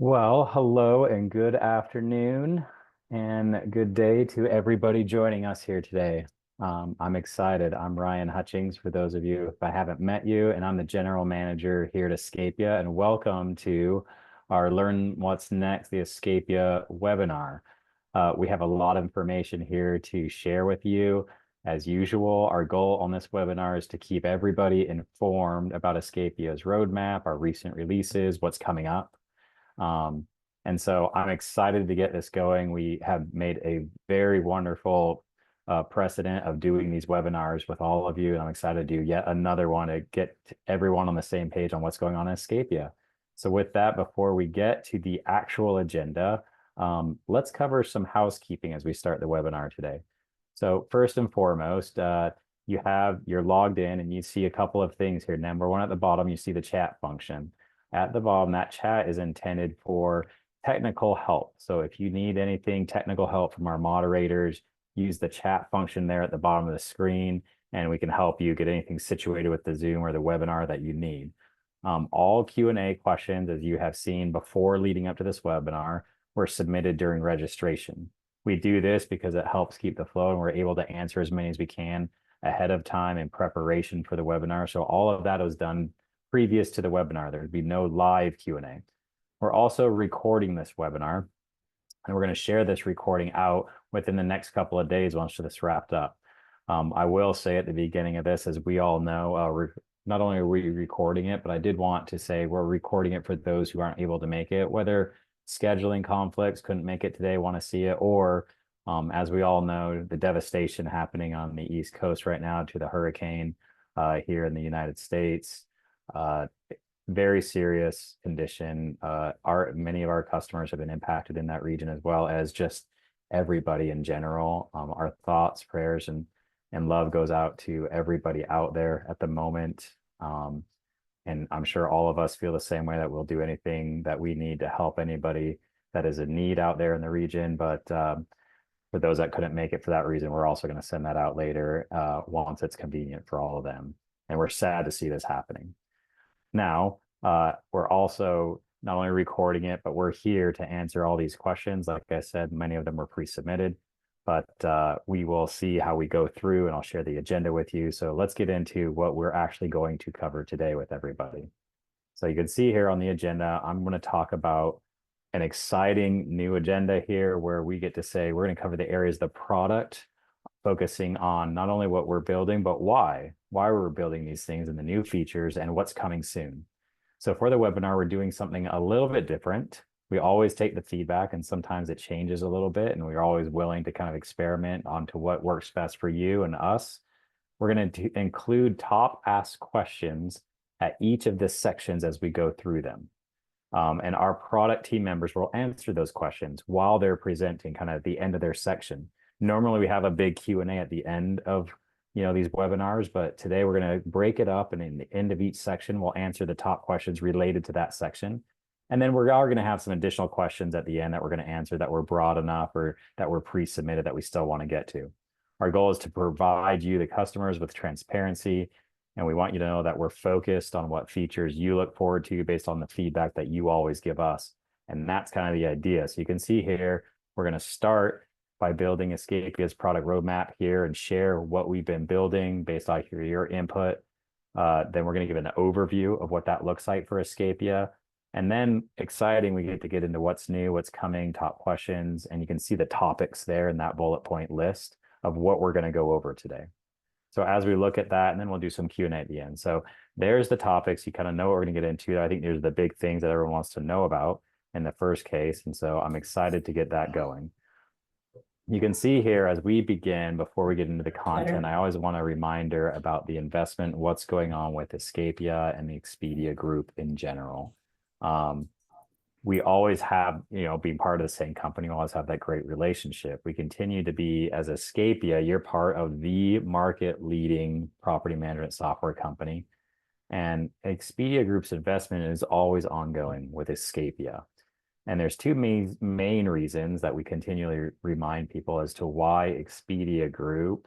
Well, hello and good afternoon and good day to everybody joining us here today. I'm excited. I'm Ryan Hutchings, for those of you if I haven't met you, and I'm the general manager here at Escapia, and welcome to our Learn What's Next, the Escapia webinar. We have a lot of information here to share with you. As usual, our goal on this webinar is to keep everybody informed about Escapia's roadmap, our recent releases, what's coming up. And so I'm excited to get this going. We have made a very wonderful precedent of doing these webinars with all of you. And I'm excited to do yet another one to get everyone on the same page on what's going on in Escapia. So with that, before we get to the actual agenda, let's cover some housekeeping as we start the webinar today. So first and foremost, you're logged in and you see a couple of things here. Number one, at the bottom, you see the chat function. At the bottom, that chat is intended for technical help. So if you need anything technical help from our moderators, use the chat function there at the bottom of the screen, and we can help you get anything situated with the Zoom or the webinar that you need. All Q&A questions, as you have seen before leading up to this webinar, were submitted during registration. We do this because it helps keep the flow, and we're able to answer as many as we can ahead of time in preparation for the webinar. So all of that was done previous to the webinar. There would be no live Q&A. We're also recording this webinar, and we're going to share this recording out within the next couple of days once this wrapped up. I will say at the beginning of this, as we all know, not only are we recording it, but I did want to say we're recording it for those who aren't able to make it, whether scheduling conflicts, couldn't make it today, want to see it, or as we all know, the devastation happening on the East Coast right now to the hurricane here in the United States. Very serious condition. Many of our customers have been impacted in that region, as well as just everybody in general. Our thoughts, prayers, and love goes out to everybody out there at the moment. And I'm sure all of us feel the same way, that we'll do anything that we need to help anybody that is in need out there in the region. But for those that couldn't make it for that reason, we're also going to send that out later once it's convenient for all of them. And we're sad to see this happening. Now, we're also not only recording it, but we're here to answer all these questions. Like I said, many of them were pre-submitted, but we will see how we go through, and I'll share the agenda with you. So let's get into what we're actually going to cover today with everybody. So you can see here on the agenda, I'm going to talk about an exciting new agenda here where we get to say we're going to cover the areas of the product, focusing on not only what we're building, but why we're building these things and the new features and what's coming soon. So for the webinar, we're doing something a little bit different. We always take the feedback, and sometimes it changes a little bit, and we're always willing to kind of experiment onto what works best for you and us. We're going to include top asked questions at each of the sections as we go through them. And our product team members will answer those questions while they're presenting, kind of at the end of their section. Normally we have a big Q&A at the end of these webinars, but today we're going to break it up, and in the end of each section we'll answer the top questions related to that section. And then we are going to have some additional questions at the end that we're going to answer that were broad enough or that were pre-submitted that we still want to get to. Our goal is to provide you, the customers, with transparency, and we want you to know that we're focused on what features you look forward to based on the feedback that you always give us. And that's kind of the idea. So you can see here, we're going to start by building Escapia's product roadmap here and share what we've been building based on your input. Then we're going to give an overview of what that looks like for Escapia. And then exciting, we get to get into what's new, what's coming, top questions, and you can see the topics there in that bullet point list of what we're going to go over today. So as we look at that, and then we'll do some Q&A at the end. So there's the topics. You kind of know what we're going to get into. I think there's the big things that everyone wants to know about in the first case. And so I'm excited to get that going. You can see here as we begin, before we get into the content, I always want a reminder about the investment, what's going on with Escapia and the Expedia Group in general. We always have, being part of the same company, we always have that great relationship. We continue to be, as Escapia, you're part of the market leading property management software company. And Expedia Group's investment is always ongoing with Escapia. And there's two main reasons that we continually remind people as to why Expedia Group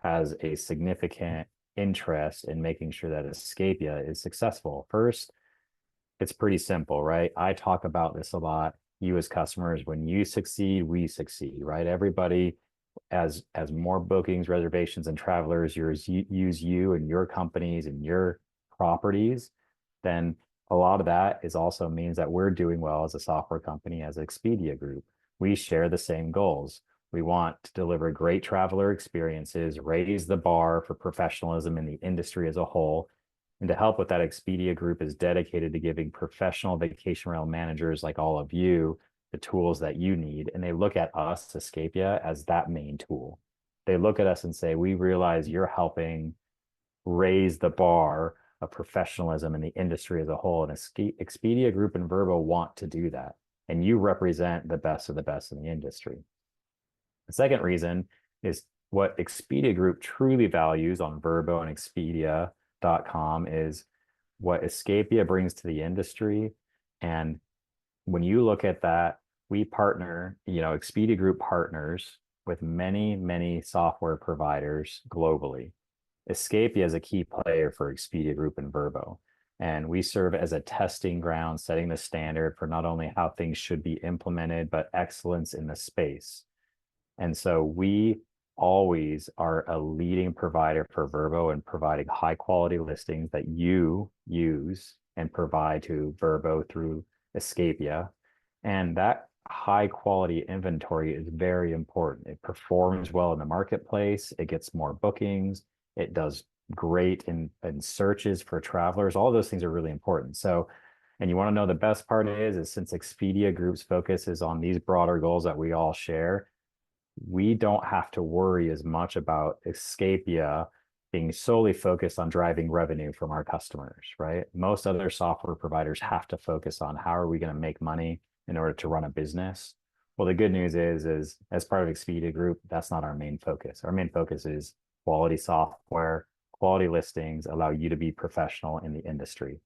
has a significant interest in making sure that Escapia is successful. First, it's pretty simple, right? I talk about this a lot. You as customers, when you succeed, we succeed, right? Everybody, as more bookings, reservations, and travelers use you and your companies and your properties, then a lot of that is also means that we're doing well as a software company, as Expedia Group. We share the same goals. We want to deliver great traveler experiences, raise the bar for professionalism in the industry as a whole. And to help with that, Expedia Group is dedicated to giving professional vacation rental managers like all of you the tools that you need. And they look at us, Escapia, as that main tool. They look at us and say, we realize you're helping raise the bar of professionalism in the industry as a whole. And Expedia Group and Vrbo want to do that. And you represent the best of the best in the industry. The second reason is what Expedia Group truly values on Vrbo and Expedia.com is what Escapia brings to the industry. And when you look at that, we partner, Expedia Group partners with many, many software providers globally. Escapia is a key player for Expedia Group and Vrbo. And we serve as a testing ground, setting the standard for not only how things should be implemented, but excellence in the space. And so we always are a leading provider for Vrbo and providing high quality listings that you use and provide to Vrbo through Escapia. And that high quality inventory is very important. It performs well in the marketplace. It gets more bookings. It does great in searches for travelers. All those things are really important. So, and you want to know the best part is since Expedia Group's focus is on these broader goals that we all share, we don't have to worry as much about Escapia being solely focused on driving revenue from our customers, right? Most other software providers have to focus on how are we going to make money in order to run a business. Well, the good news is as part of Expedia Group, that's not our main focus. Our main focus is quality software, quality listings, allow you to be professional in the industry.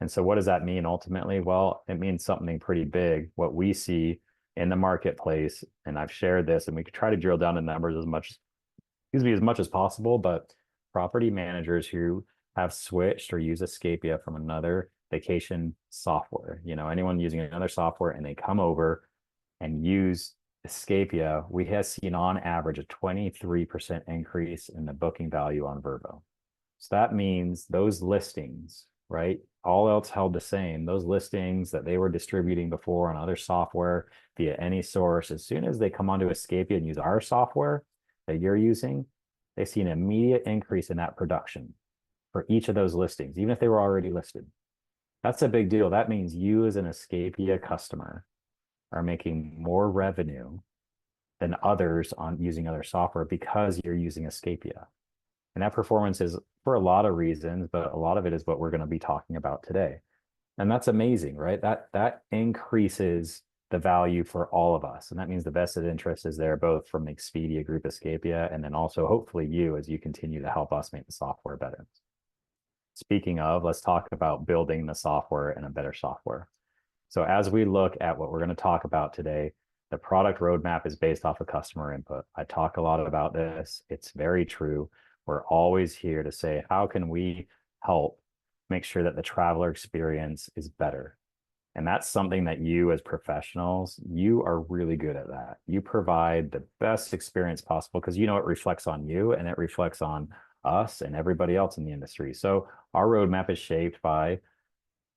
And so what does that mean ultimately? Well, it means something pretty big. What we see in the marketplace, and I've shared this, and we could try to drill down to numbers as much as possible, but property managers who have switched or use Escapia from another vacation software, anyone using another software and they come over and use Escapia, we have seen on average a 23% increase in the booking value on Vrbo. So that means those listings, right? All else held the same, those listings that they were distributing before on other software via any source, as soon as they come onto Escapia and use our software that you're using, they see an immediate increase in that production for each of those listings, even if they were already listed. That's a big deal. That means you as an Escapia customer are making more revenue than others on using other software because you're using Escapia. And that performance is for a lot of reasons, but a lot of it is what we're going to be talking about today. And that's amazing, right? That increases the value for all of us. And that means the vested interest is there both from the Expedia Group Escapia and then also hopefully you as you continue to help us make the software better. Speaking of, let's talk about building the software and a better software. So as we look at what we're going to talk about today, the product roadmap is based off of customer input. I talk a lot about this. It's very true. We're always here to say, how can we help make sure that the traveler experience is better? And that's something that you as professionals, you are really good at that. You provide the best experience possible because it reflects on you and it reflects on us and everybody else in the industry. So our roadmap is shaped by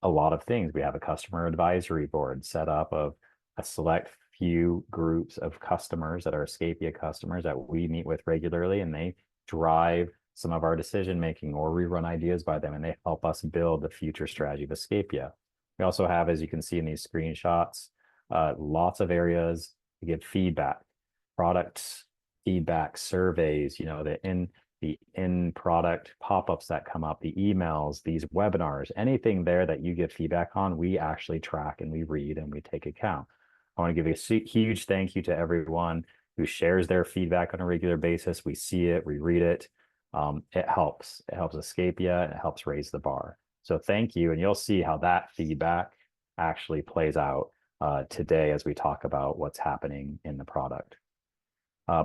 a lot of things. We have a customer advisory board set up of a select few groups of customers that are Escapia customers that we meet with regularly, and they drive some of our decision making or we run ideas by them and they help us build the future strategy of Escapia. We also have, as you can see in these screenshots, lots of areas to give feedback, product feedback, surveys, the in-product pop-ups that come up, the emails, these webinars, anything there that you give feedback on, we actually track and we read and we take account. I want to give a huge thank you to everyone who shares their feedback on a regular basis. We see it, we read it. It helps. It helps Escapia and it helps raise the bar. So thank you. And you'll see how that feedback actually plays out today as we talk about what's happening in the product.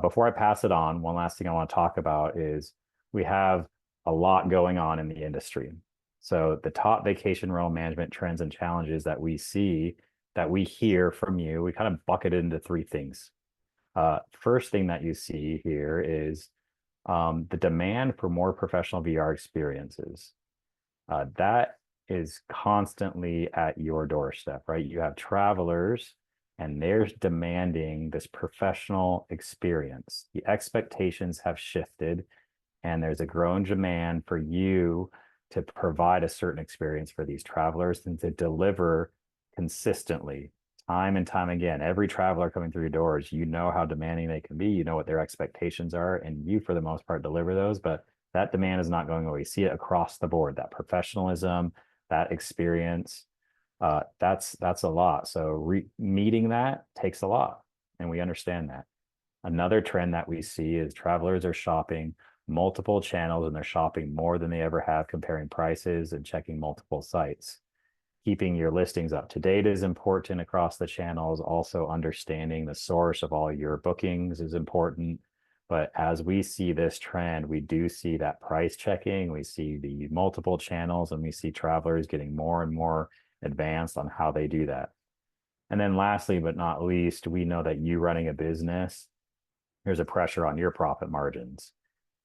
Before I pass it on, one last thing I want to talk about is we have a lot going on in the industry. So the top vacation rental management trends and challenges that we see, that we hear from you, we kind of bucket it into three things. First thing that you see here is the demand for more professional VR experiences. That is constantly at your doorstep, right? You have travelers and they're demanding this professional experience. The expectations have shifted, and there's a growing demand for you to provide a certain experience for these travelers and to deliver consistently, time and time again. Every traveler coming through your doors, you know how demanding they can be, you know what their expectations are, and you, for the most part, deliver those. But that demand is not going away. You see it across the board, that professionalism, that experience. That's a lot. So meeting that takes a lot, and we understand that. Another trend that we see is travelers are shopping multiple channels and they're shopping more than they ever have, comparing prices and checking multiple sites. Keeping your listings up to date is important across the channels. Also, understanding the source of all your bookings is important. But as we see this trend, we do see that price checking, we see the multiple channels, and we see travelers getting more and more advanced on how they do that. And then lastly, but not least, we know that you running a business, there's a pressure on your profit margins.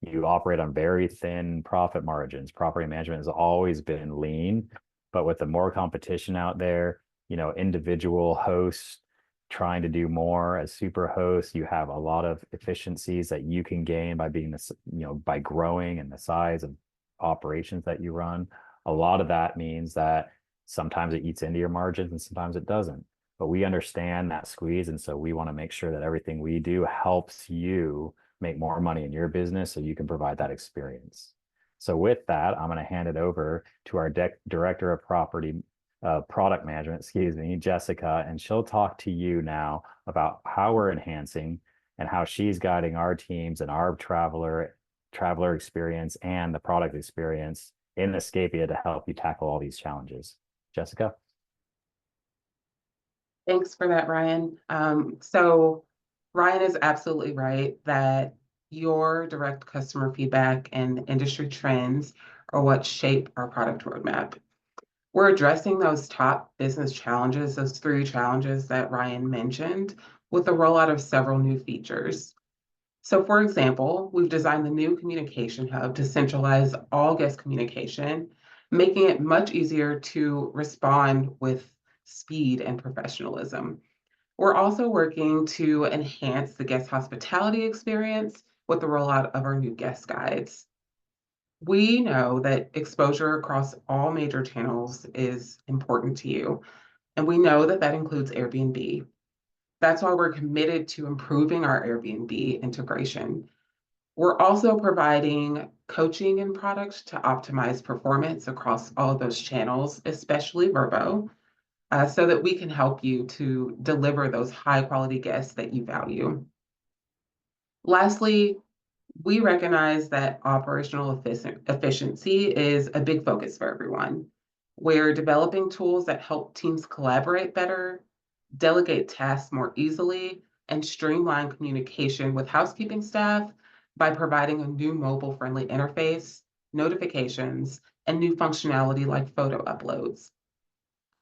You operate on very thin profit margins. Property management has always been lean, but with the more competition out there, individual hosts trying to do more as super hosts, you have a lot of efficiencies that you can gain by being this, by growing and the size of operations that you run. A lot of that means that sometimes it eats into your margins and sometimes it doesn't. But we understand that squeeze, and so we want to make sure that everything we do helps you make more money in your business so you can provide that experience. So with that, I'm going to hand it over to our director of product management, Jessica, and she'll talk to you now about how we're enhancing and how she's guiding our teams and our traveler experience and the product experience in Escapia to help you tackle all these challenges. Jessica? Thanks for that, Ryan. So Ryan is absolutely right that your direct customer feedback and industry trends are what shape our product roadmap. We're addressing those top business challenges, those three challenges that Ryan mentioned, with the rollout of several new features. So for example, we've designed the new communication hub to centralize all guest communication, making it much easier to respond with speed and professionalism. We're also working to enhance the guest hospitality experience with the rollout of our new guest guides. We know that exposure across all major channels is important to you, and we know that that includes Airbnb. That's why we're committed to improving our Airbnb integration. We're also providing coaching and products to optimize performance across all of those channels, especially Vrbo, so that we can help you to deliver those high quality guests that you value. Lastly, we recognize that operational efficiency is a big focus for everyone. We're developing tools that help teams collaborate better, delegate tasks more easily, and streamline communication with housekeeping staff by providing a new mobile-friendly interface, notifications, and new functionality like photo uploads.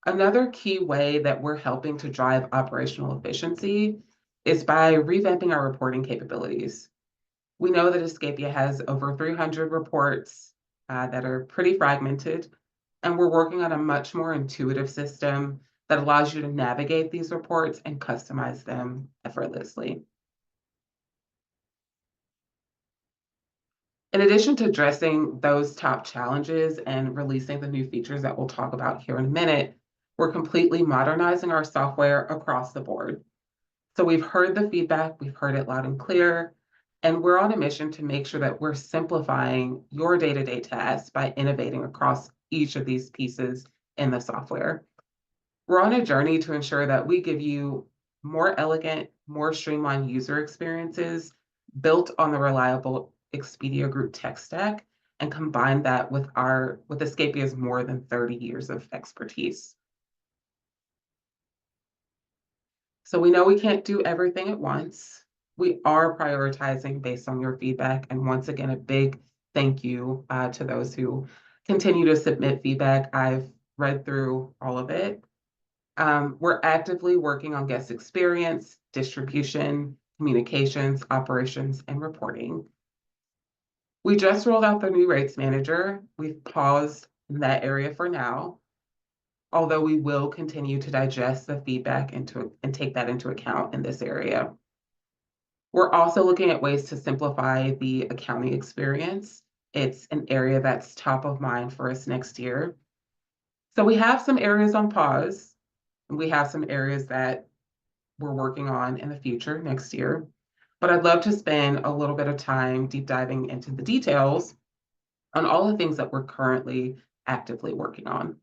Another key way that we're helping to drive operational efficiency is by revamping our reporting capabilities. We know that Escapia has over 300 reports that are pretty fragmented, and we're working on a much more intuitive system that allows you to navigate these reports and customize them effortlessly. In addition to addressing those top challenges and releasing the new features that we'll talk about here in a minute, we're completely modernizing our software across the board. So we've heard the feedback, we've heard it loud and clear, and we're on a mission to make sure that we're simplifying your day-to-day tasks by innovating across each of these pieces in the software. We're on a journey to ensure that we give you more elegant, more streamlined user experiences built on the reliable Expedia Group tech stack and combine that with Escapia's more than 30 years of expertise. So we know we can't do everything at once. We are prioritizing based on your feedback. And once again, a big thank you to those who continue to submit feedback. I've read through all of it. We're actively working on guest experience, distribution, communications, operations, and reporting. We just rolled out the new rates manager. We've paused in that area for now, although we will continue to digest the feedback and take that into account in this area. We're also looking at ways to simplify the accounting experience. It's an area that's top of mind for us next year. So we have some areas on pause, and we have some areas that we're working on in the future next year. But I'd love to spend a little bit of time deep diving into the details on all the things that we're currently actively working on.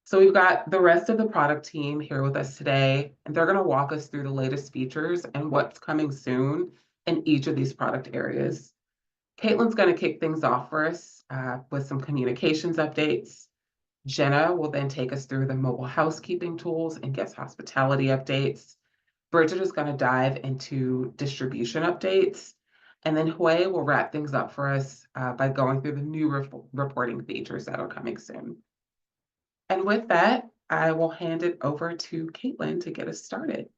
So we've got the rest of the product team here with us today, and they're going to walk us through the latest features and what's coming soon in each of these product areas. Caitlin's going to kick things off for us with some communications updates. Jenna will then take us through the mobile housekeeping tools and guest hospitality updates. Bridget is going to dive into distribution updates. And then Hui will wrap things up for us by going through the new reporting features that are coming soon. And with that, I will hand it over to Caitlin to get us started.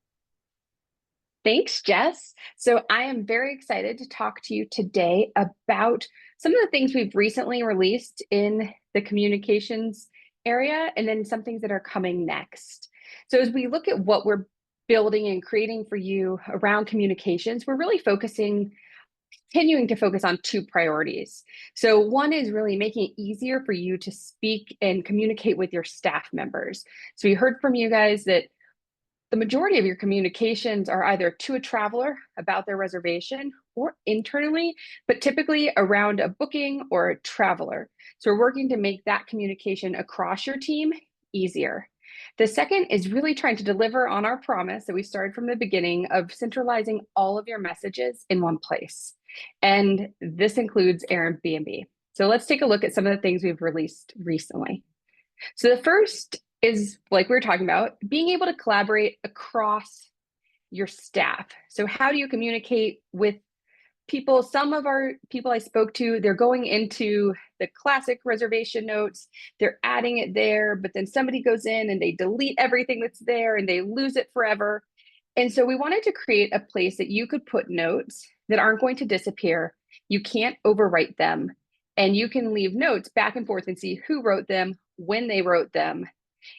Thanks, Jess. So I am very excited to talk to you today about some of the things we've recently released in the communications area, and then some things that are coming next. So as we look at what we're building and creating for you around communications, we're really continuing to focus on two priorities. So one is really making it easier for you to speak and communicate with your staff members. So we heard from you guys that the majority of your communications are either to a traveler about their reservation or internally, but typically around a booking or a traveler. So we're working to make that communication across your team easier. The second is really trying to deliver on our promise that we started from the beginning of centralizing all of your messages in one place. And this includes Airbnb. So let's take a look at some of the things we've released recently. So the first is, like we were talking about, being able to collaborate across your staff. So how do you communicate with people? Some of our people I spoke to, they're going into the classic reservation notes, they're adding it there, but then somebody goes in and they delete everything that's there and they lose it forever. And so we wanted to create a place that you could put notes that aren't going to disappear. You can't overwrite them. And you can leave notes back and forth and see who wrote them, when they wrote them,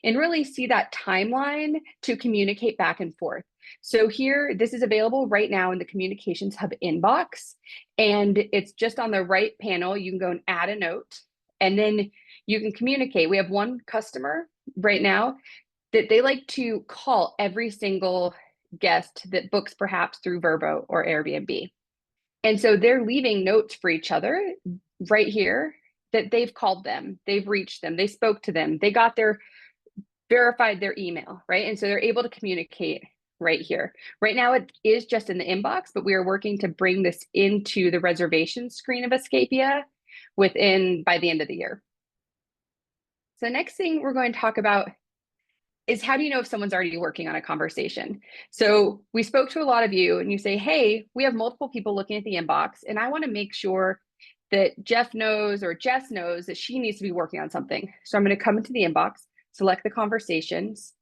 and really see that timeline to communicate back and forth. So here, this is available right now in the Communications Hub inbox, and it's just on the right panel. You can go and add a note, and then you can communicate. We have one customer right now that they like to call every single guest that books perhaps through Vrbo or Airbnb. And so they're leaving notes for each other right here that they've called them, they've reached them, they spoke to them, they got their verified their email, right? And so they're able to communicate right here. Right now it is just in the inbox, but we are working to bring this into the reservation screen of Escapia by the end of the year. So the next thing we're going to talk about is, how do you know if someone's already working on a conversation? So we spoke to a lot of you and you say, hey, we have multiple people looking at the inbox and I want to make sure that Jeff knows or Jess knows that she needs to be working on something. So I'm going to come into the inbox, select the conversations.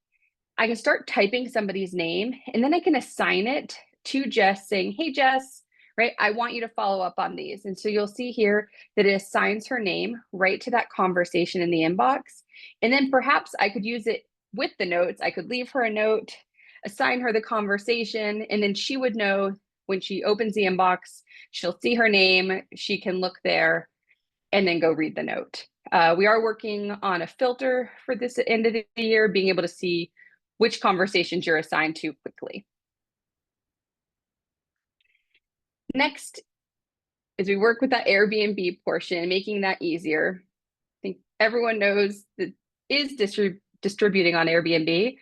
I can start typing somebody's name and then I can assign it to Jess saying, hey, Jess, right? I want you to follow up on these. And so you'll see here that it assigns her name right to that conversation in the inbox. And then perhaps I could use it with the notes. I could leave her a note, assign her the conversation, and then she would know when she opens the inbox, she'll see her name, she can look there and then go read the note. We are working on a filter for this end of the year, being able to see which conversations you're assigned to quickly. Next is we work with that Airbnb portion, making that easier. I think everyone knows that is distributing on Airbnb,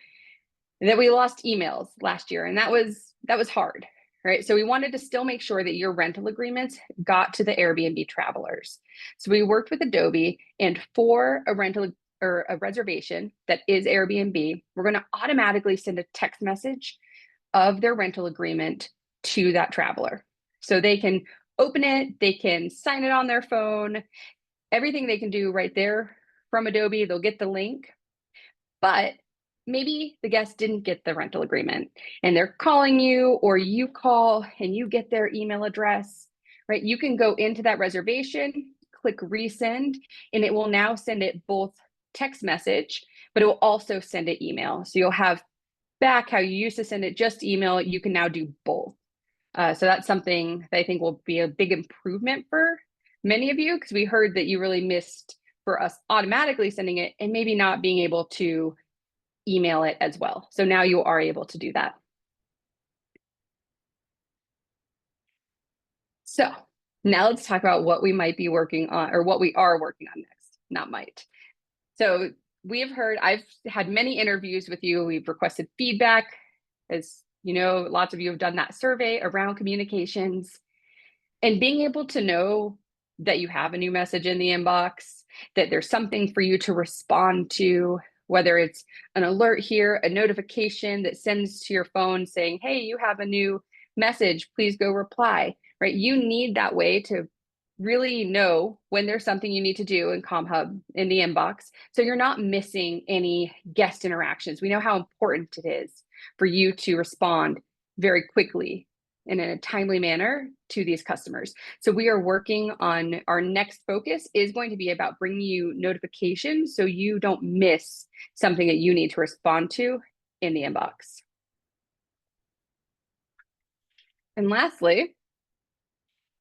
and that we lost emails last year, and that was hard, right? So we wanted to still make sure that your rental agreements got to the Airbnb travelers. So we worked with Adobe, and for a rental or a reservation that is Airbnb, we're going to automatically send a text message of their rental agreement to that traveler. So they can open it, they can sign it on their phone, everything they can do right there from Adobe. They'll get the link, but maybe the guest didn't get the rental agreement and they're calling you, or you call and you get their email address, right? You can go into that reservation, click resend, and it will now send it both text message, but it will also send it email. So you'll have back how you used to send it just email. You can now do both. So that's something that I think will be a big improvement for many of you, because we heard that you really missed for us automatically sending it and maybe not being able to email it as well. So now you are able to do that. So now let's talk about what we might be working on, or what we are working on next, not might. So we have heard, I've had many interviews with you. We've requested feedback. As you know, lots of you have done that survey around communications, and being able to know that you have a new message in the inbox, that there's something for you to respond to, whether it's an alert here, a notification that sends to your phone saying, hey, you have a new message, please go reply, right? You need that way to really know when there's something you need to do in CommHub in the inbox, so you're not missing any guest interactions. We know how important it is for you to respond very quickly and in a timely manner to these customers. So we are working on, our next focus is going to be about bringing you notifications so you don't miss something that you need to respond to in the inbox. And lastly,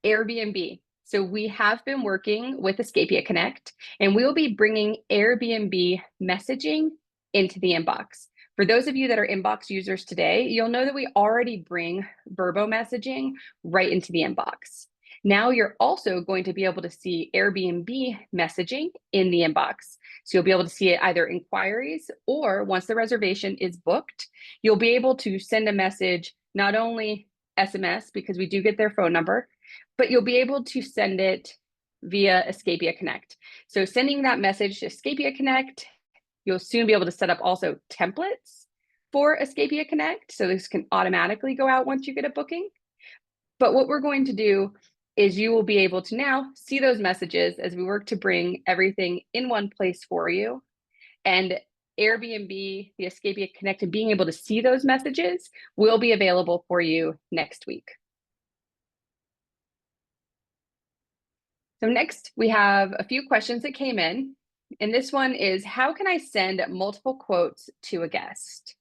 Airbnb. So we have been working with Escapia Connect, and we will be bringing Airbnb messaging into the inbox. For those of you that are inbox users today, you'll know that we already bring Verbo messaging right into the inbox. Now you're also going to be able to see Airbnb messaging in the inbox. So you'll be able to see it either inquiries, or once the reservation is booked, you'll be able to send a message, not only SMS, because we do get their phone number, but you'll be able to send it via Escapia Connect. So sending that message to Escapia Connect, you'll soon be able to set up also templates for Escapia Connect. So this can automatically go out once you get a booking. But what we're going to do is you will be able to now see those messages as we work to bring everything in one place for you. And Airbnb, the Escapia Connect, and being able to see those messages will be available for you next week. So next, we have a few questions that came in. And this one is, how can I send multiple quotes to a guest?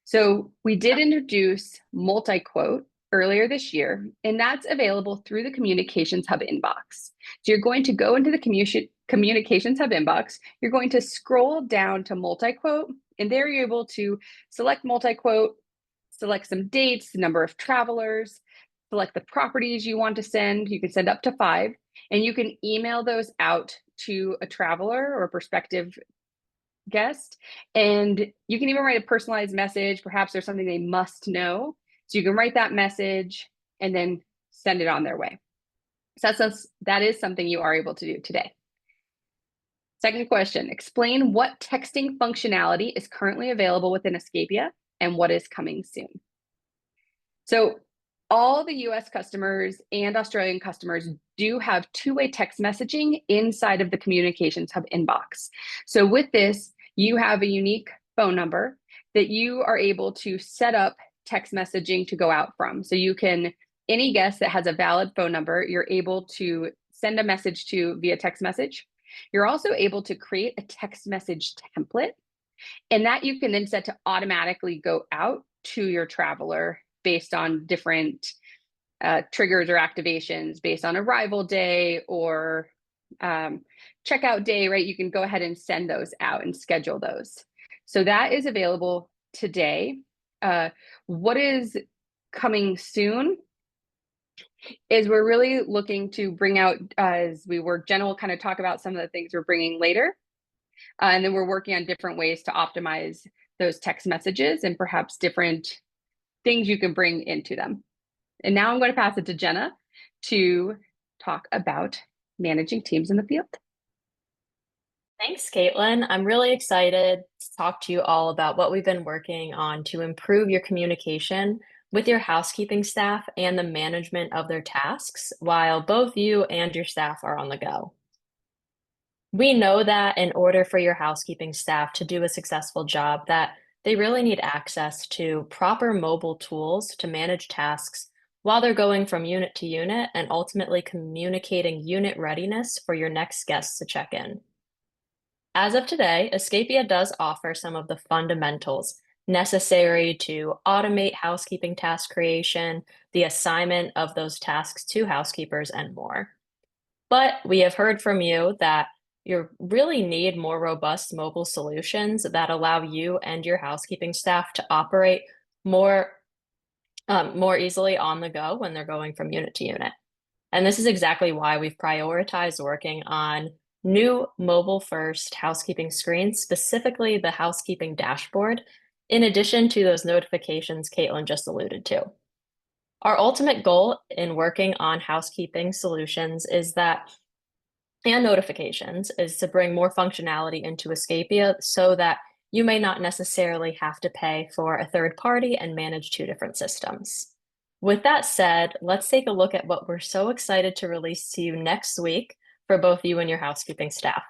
So we did introduce multi-quote earlier this year, and that's available through the Communications Hub inbox. So you're going to go into the Communications Hub inbox, you're going to scroll down to multi-quote, and there you're able to select multi-quote, select some dates, the number of travelers, select the properties you want to send. You can send up to 5, and you can email those out to a traveler or a prospective guest. And you can even write a personalized message. Perhaps there's something they must know. So you can write that message and then send it on their way. So that is something you are able to do today. Second question, explain what texting functionality is currently available within Escapia and what is coming soon. So all the US customers and Australian customers do have two-way text messaging inside of the Communications Hub inbox. So with this, you have a unique phone number that you are able to set up text messaging to go out from. So you can, any guest that has a valid phone number, you're able to send a message to via text message. You're also able to create a text message template, and that you can then set to automatically go out to your traveler based on different triggers or activations based on arrival day or checkout day, right? You can go ahead and send those out and schedule those. So that is available today. What is coming soon is we're really looking to bring out, as we work, Jenna will kind of talk about some of the things we're bringing later. And then we're working on different ways to optimize those text messages and perhaps different things you can bring into them. And now I'm going to pass it to Jenna to talk about managing teams in the field. Thanks, Caitlin. I'm really excited to talk to you all about what we've been working on to improve your communication with your housekeeping staff and the management of their tasks while both you and your staff are on the go. We know that in order for your housekeeping staff to do a successful job, that they really need access to proper mobile tools to manage tasks while they're going from unit to unit and ultimately communicating unit readiness for your next guests to check in. As of today, Escapia does offer some of the fundamentals necessary to automate housekeeping task creation, the assignment of those tasks to housekeepers, and more. But we have heard from you that you really need more robust mobile solutions that allow you and your housekeeping staff to operate more, more easily on the go when they're going from unit to unit. And this is exactly why we've prioritized working on new mobile-first housekeeping screens, specifically the housekeeping dashboard, in addition to those notifications Caitlin just alluded to. Our ultimate goal in working on housekeeping solutions and notifications is to bring more functionality into Escapia so that you may not necessarily have to pay for a third party and manage two different systems. With that said, let's take a look at what we're so excited to release to you next week for both you and your housekeeping staff.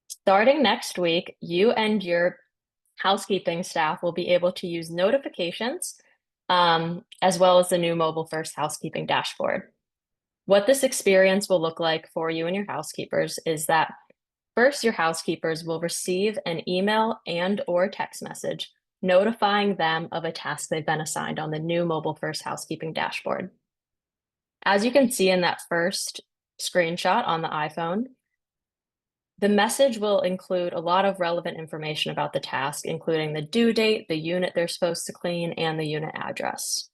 Starting next week, you and your housekeeping staff will be able to use notifications as well as the new mobile-first housekeeping dashboard. What this experience will look like for you and your housekeepers is that first, your housekeepers will receive an email and/or text message notifying them of a task they've been assigned on the new mobile-first housekeeping dashboard. As you can see in that first screenshot on the iPhone, the message will include a lot of relevant information about the task, including the due date, the unit they're supposed to clean, and the unit address.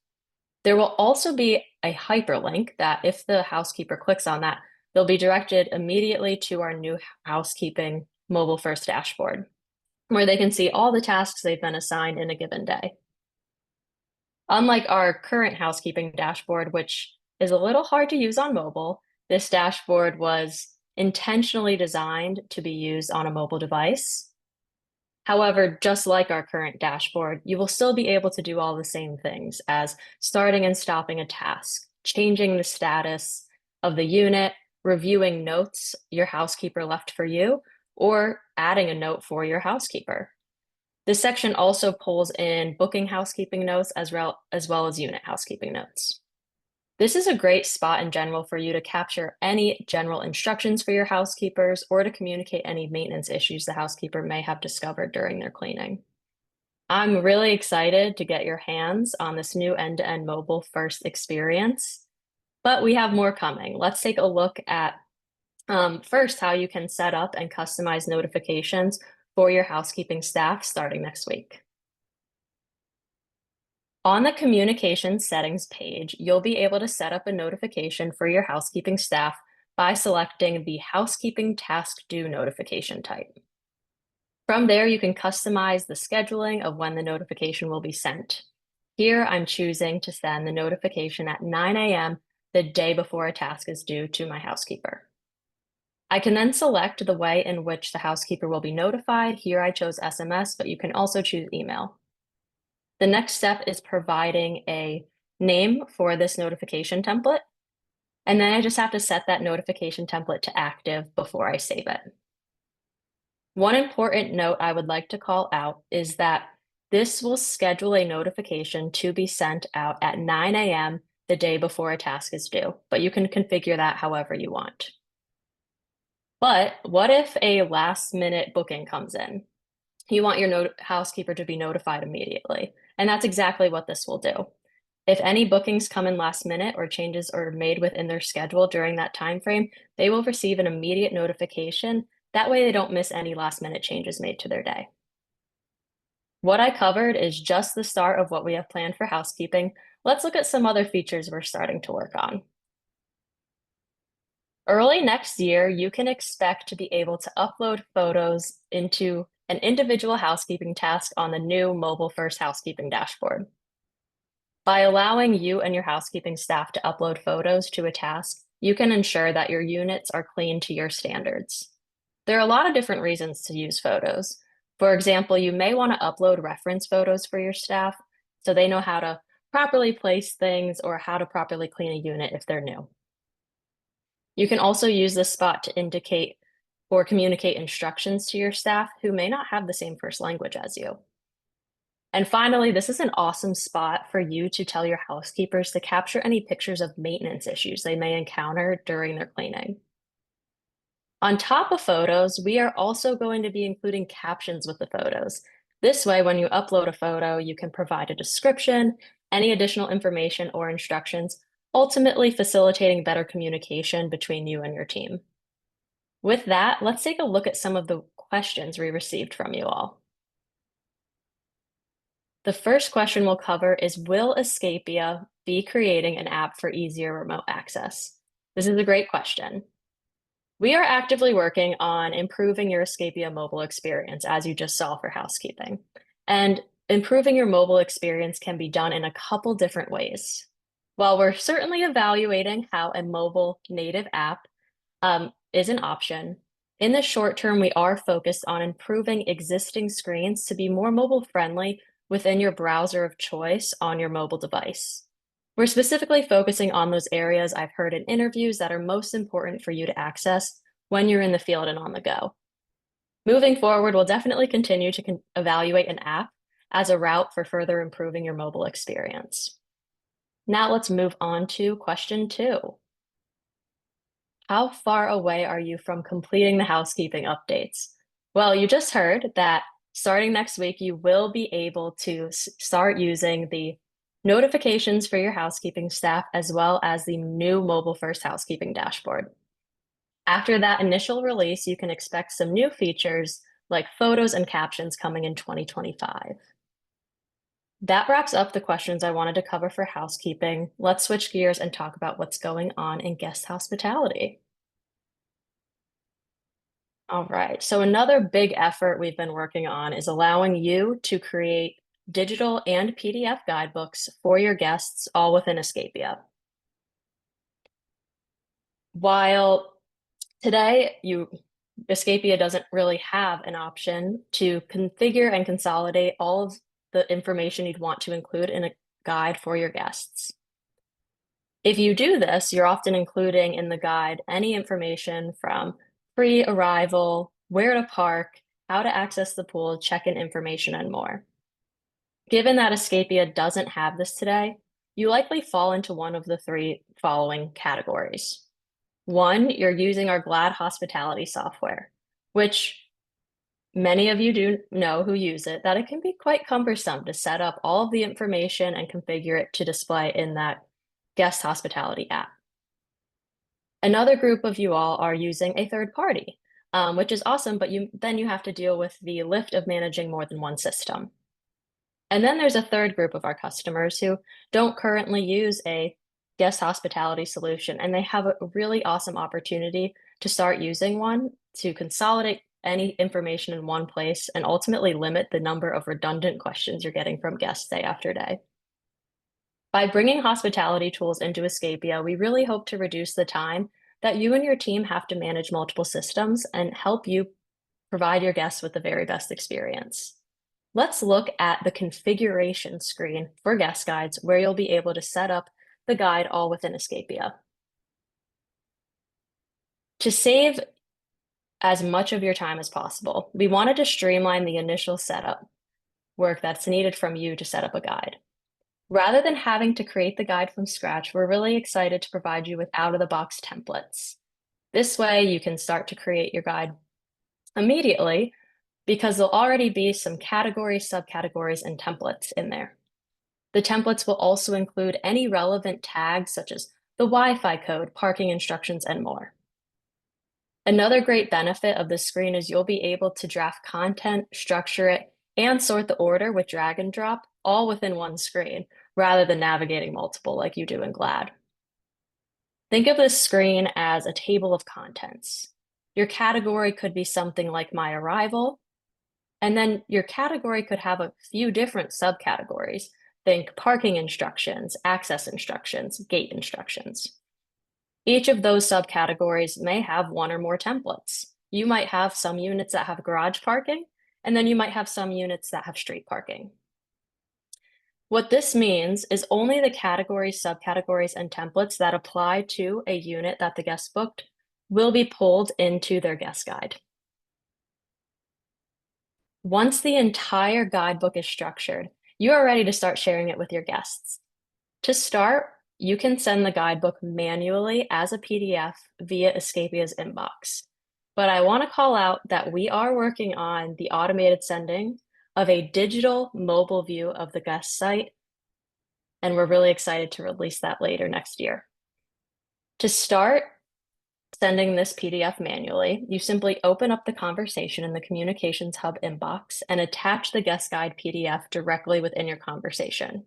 There will also be a hyperlink that if the housekeeper clicks on that, they'll be directed immediately to our new housekeeping mobile-first dashboard, where they can see all the tasks they've been assigned in a given day. Unlike our current housekeeping dashboard, which is a little hard to use on mobile, this dashboard was intentionally designed to be used on a mobile device. However, just like our current dashboard, you will still be able to do all the same things as starting and stopping a task, changing the status of the unit, reviewing notes your housekeeper left for you, or adding a note for your housekeeper. This section also pulls in booking housekeeping notes as well as unit housekeeping notes. This is a great spot in general for you to capture any general instructions for your housekeepers or to communicate any maintenance issues the housekeeper may have discovered during their cleaning. I'm really excited to get your hands on this new end-to-end mobile first experience, but we have more coming. Let's take a look at first how you can set up and customize notifications for your housekeeping staff starting next week. On the communication settings page, you'll be able to set up a notification for your housekeeping staff by selecting the housekeeping task due notification type. From there, you can customize the scheduling of when the notification will be sent. Here, I'm choosing to send the notification at 9 a.m. the day before a task is due to my housekeeper. I can then select the way in which the housekeeper will be notified. Here, I chose SMS, but you can also choose email. The next step is providing a name for this notification template. And then I just have to set that notification template to active before I save it. One important note I would like to call out is that this will schedule a notification to be sent out at 9 a.m. the day before a task is due, but you can configure that however you want. But what if a last minute booking comes in? You want your housekeeper to be notified immediately. And that's exactly what this will do. If any bookings come in last minute or changes are made within their schedule during that time frame, they will receive an immediate notification. That way they don't miss any last minute changes made to their day. What I covered is just the start of what we have planned for housekeeping. Let's look at some other features we're starting to work on. Early next year, you can expect to be able to upload photos into an individual housekeeping task on the new mobile-first housekeeping dashboard. By allowing you and your housekeeping staff to upload photos to a task, you can ensure that your units are clean to your standards. There are a lot of different reasons to use photos. For example, you may want to upload reference photos for your staff so they know how to properly place things or how to properly clean a unit if they're new. You can also use this spot to indicate or communicate instructions to your staff who may not have the same first language as you. And finally, this is an awesome spot for you to tell your housekeepers to capture any pictures of maintenance issues they may encounter during their cleaning. On top of photos, we are also going to be including captions with the photos. This way, when you upload a photo, you can provide a description, any additional information or instructions, ultimately facilitating better communication between you and your team. With that, let's take a look at some of the questions we received from you all. The first question we'll cover is, will Escapia be creating an app for easier remote access? This is a great question. We are actively working on improving your Escapia mobile experience, as you just saw for housekeeping. And improving your mobile experience can be done in a couple different ways. While we're certainly evaluating how a mobile native app is an option, in the short term, we are focused on improving existing screens to be more mobile friendly within your browser of choice on your mobile device. We're specifically focusing on those areas I've heard in interviews that are most important for you to access when you're in the field and on the go. Moving forward, we'll definitely continue to evaluate an app as a route for further improving your mobile experience. Now let's move on to question 2. How far away are you from completing the housekeeping updates? Well, you just heard that starting next week, you will be able to start using the notifications for your housekeeping staff, as well as the new mobile first housekeeping dashboard. After that initial release, you can expect some new features like photos and captions coming in 2025. That wraps up the questions I wanted to cover for housekeeping. Let's switch gears and talk about what's going on in guest hospitality. All right, so another big effort we've been working on is allowing you to create digital and PDF guidebooks for your guests, all within Escapia. While today Escapia doesn't really have an option to configure and consolidate all of the information you'd want to include in a guide for your guests. If you do this, you're often including in the guide any information from pre-arrival, where to park, how to access the pool, check-in information, and more. Given that Escapia doesn't have this today, you likely fall into one of the 3 following categories. 1, you're using our Glad hospitality software, which many of you do know who use it, that it can be quite cumbersome to set up all of the information and configure it to display in that guest hospitality app. Another group of you all are using a third party, which is awesome, but then you have to deal with the lift of managing more than one system. And then there's a third group of our customers who don't currently use a guest hospitality solution, and they have a really awesome opportunity to start using one to consolidate any information in one place and ultimately limit the number of redundant questions you're getting from guests day after day. By bringing hospitality tools into Escapia, we really hope to reduce the time that you and your team have to manage multiple systems and help you provide your guests with the very best experience. Let's look at the configuration screen for guest guides, where you'll be able to set up the guide all within Escapia. To save as much of your time as possible, we wanted to streamline the initial setup work that's needed from you to set up a guide. Rather than having to create the guide from scratch, we're really excited to provide you with out-of-the-box templates. This way, you can start to create your guide immediately because there'll already be some categories, subcategories, and templates in there. The templates will also include any relevant tags such as the Wi-Fi code, parking instructions, and more. Another great benefit of this screen is you'll be able to draft content, structure it, and sort the order with drag and drop all within one screen, rather than navigating multiple like you do in Glad. Think of this screen as a table of contents. Your category could be something like My Arrival, and then your category could have a few different subcategories. Think parking instructions, access instructions, gate instructions. Each of those subcategories may have one or more templates. You might have some units that have garage parking, and then you might have some units that have street parking. What this means is only the categories, subcategories, and templates that apply to a unit that the guest booked will be pulled into their guest guide. Once the entire guidebook is structured, you are ready to start sharing it with your guests. To start, you can send the guidebook manually as a PDF via Escapia's inbox. But I want to call out that we are working on the automated sending of a digital mobile view of the guest site, and we're really excited to release that later next year. To start sending this PDF manually, you simply open up the conversation in the Communications Hub inbox and attach the guest guide PDF directly within your conversation.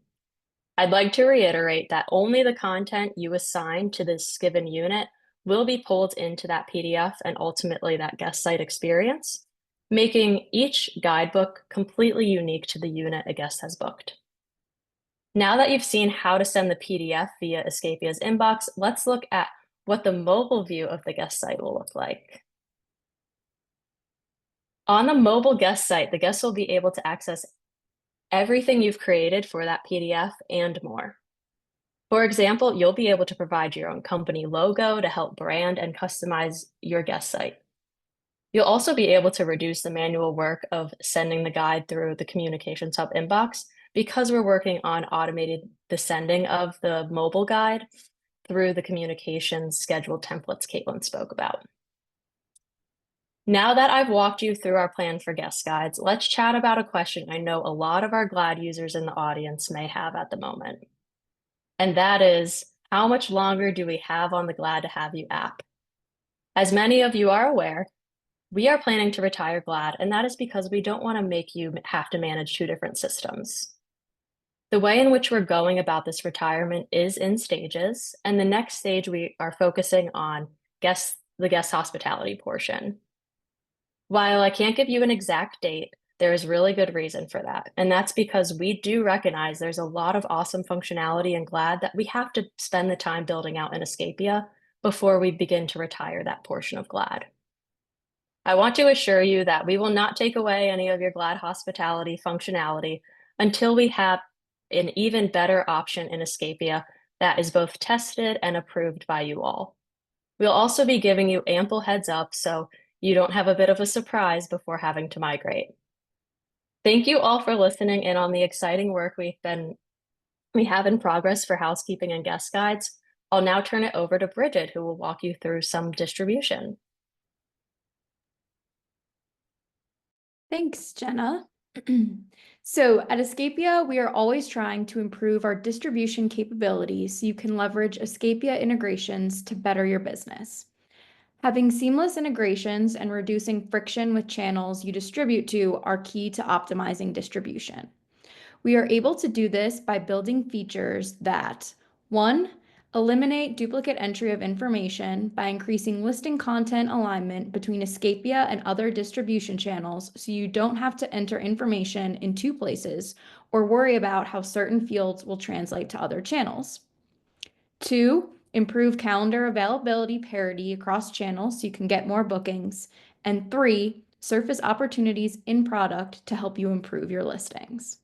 I'd like to reiterate that only the content you assign to this given unit will be pulled into that PDF and ultimately that guest site experience, making each guidebook completely unique to the unit a guest has booked. Now that you've seen how to send the PDF via Escapia's inbox, let's look at what the mobile view of the guest site will look like. On the mobile guest site, the guests will be able to access everything you've created for that PDF and more. For example, you'll be able to provide your own company logo to help brand and customize your guest site. You'll also be able to reduce the manual work of sending the guide through the Communications Hub inbox because we're working on automating the sending of the mobile guide through the communications scheduled templates Caitlin spoke about. Now that I've walked you through our plan for guest guides, let's chat about a question I know a lot of our GLAD users in the audience may have at the moment. And that is, how much longer do we have on the Glad to Have You app? As many of you are aware, we are planning to retire GLAD, and that is because we don't want to make you have to manage 2 different systems. The way in which we're going about this retirement is in stages, and the next stage we are focusing on the guest hospitality portion. While I can't give you an exact date, there is really good reason for that, and that's because we do recognize there's a lot of awesome functionality in GLAD that we have to spend the time building out in Escapia before we begin to retire that portion of GLAD. I want to assure you that we will not take away any of your GLAD hospitality functionality until we have an even better option in Escapia that is both tested and approved by you all. We'll also be giving you ample heads up so you don't have a bit of a surprise before having to migrate. Thank you all for listening in on the exciting work we have in progress for housekeeping and guest guides. I'll now turn it over to Bridget, who will walk you through some distribution. Thanks, Jenna. So at Escapia, we are always trying to improve our distribution capabilities so you can leverage Escapia integrations to better your business. Having seamless integrations and reducing friction with channels you distribute to are key to optimizing distribution. We are able to do this by building features that, 1, eliminate duplicate entry of information by increasing listing content alignment between Escapia and other distribution channels so you don't have to enter information in 2 places or worry about how certain fields will translate to other channels. 2, improve calendar availability parity across channels so you can get more bookings. And 3, surface opportunities in product to help you improve your listings.